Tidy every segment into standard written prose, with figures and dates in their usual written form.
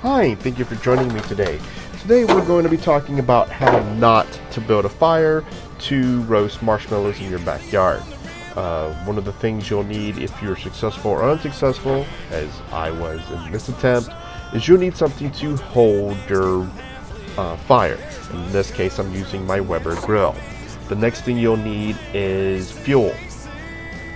Hi, thank you for joining me today. Today we're going to be talking about how not to build a fire to roast marshmallows in your backyard. One of the things you'll need if you're successful or unsuccessful, as I was in this attempt, is you'll need something to hold your fire. In this case, I'm using my Weber grill. The next thing you'll need is fuel,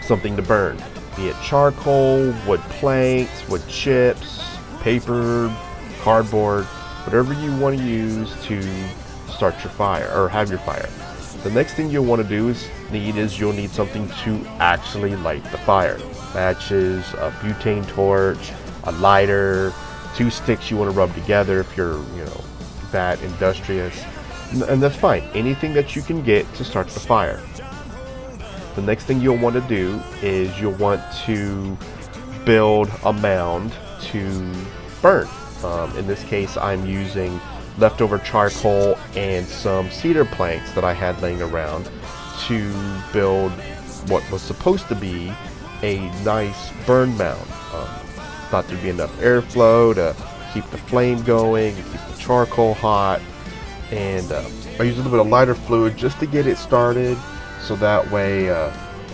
something to burn, be it charcoal, wood planks, wood chips, paper, cardboard, whatever you want to use to start your fire or have your fire. The next thing you'll want to do is you'll need something to actually light the fire. Matches, a butane torch, a lighter, 2 sticks you want to rub together if you're, that industrious. And that's fine. Anything that you can get to start the fire. The next thing you'll want to do is you'll want to build a mound to burn. In this case, I'm using leftover charcoal and some cedar planks that I had laying around to build what was supposed to be a nice burn mound. Thought there'd be enough airflow to keep the flame going, keep the charcoal hot, and I used a little bit of lighter fluid just to get it started, so that way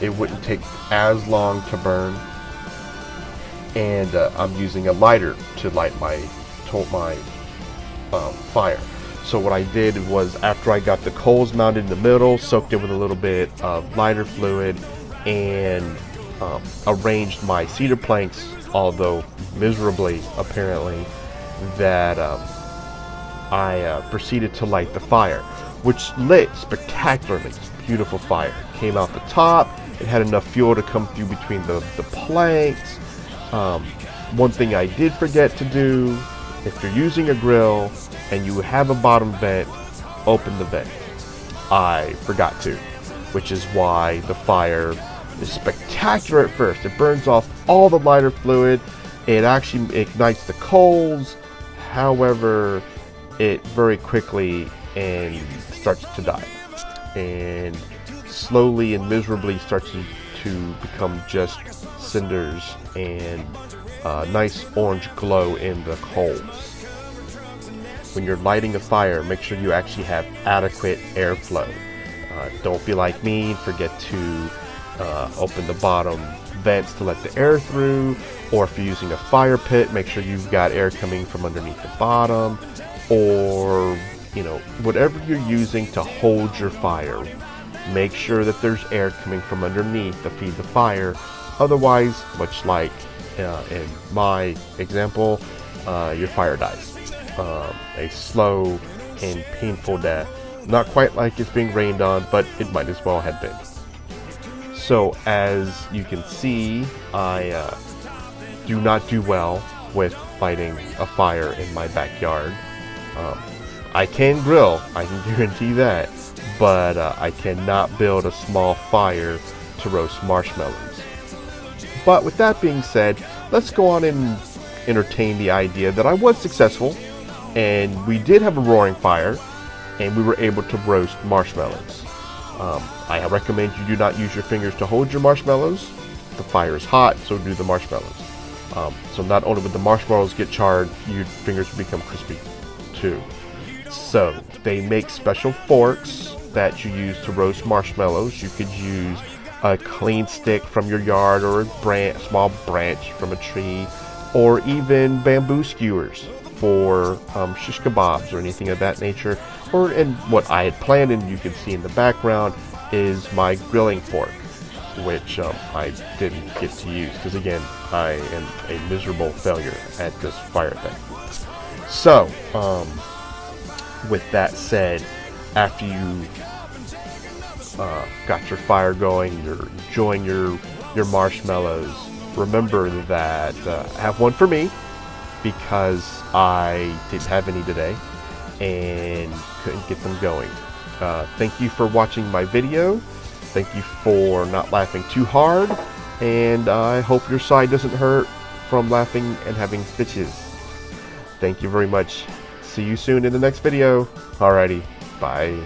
it wouldn't take as long to burn. And I'm using a lighter to light my fire. So what I did was, after I got the coals mounted in the middle, soaked it with a little bit of lighter fluid, and arranged my cedar planks, although miserably apparently, that I proceeded to light the fire, which lit spectacularly. Beautiful fire. Came out the top. It had enough fuel to come through between the planks. One thing I did forget to do, if you're using a grill and you have a bottom vent, open the vent. I forgot to, which is why the fire is spectacular at first. It burns off all the lighter fluid. It actually ignites the coals. However, it very quickly and starts to die, and slowly and miserably starts to become just cinders and nice orange glow in the coals. When you're lighting a fire, make sure you actually have adequate airflow. Don't be like me and forget to open the bottom vents to let the air through, or if you're using a fire pit, make sure you've got air coming from underneath the bottom, or whatever you're using to hold your fire, make sure that there's air coming from underneath to feed the fire. Otherwise, much like in my example, your fire dies. A slow and painful death. Not quite like it's being rained on, but it might as well have been. So as you can see, I do not do well with lighting a fire in my backyard. I can grill, I can guarantee that, but I cannot build a small fire to roast marshmallows. But with that being said, let's go on and entertain the idea that I was successful, and we did have a roaring fire, and we were able to roast marshmallows. I recommend you do not use your fingers to hold your marshmallows. The fire is hot, so do the marshmallows. So not only would the marshmallows get charred, your fingers would become crispy too. So they make special forks that you use to roast marshmallows. You could use a clean stick from your yard, or a small branch from a tree, or even bamboo skewers for shish kebabs or anything of that nature. And what I had planned, and you can see in the background, is my grilling fork, which I didn't get to use because, again, I am a miserable failure at this fire thing. So with that said, after you got your fire going, you're enjoying your marshmallows, remember that have one for me, because I didn't have any today and couldn't get them going. Thank you for watching my video. Thank you for not laughing too hard, and I hope your side doesn't hurt from laughing and having stitches. Thank you very much. See you soon in the next video. Alrighty, bye.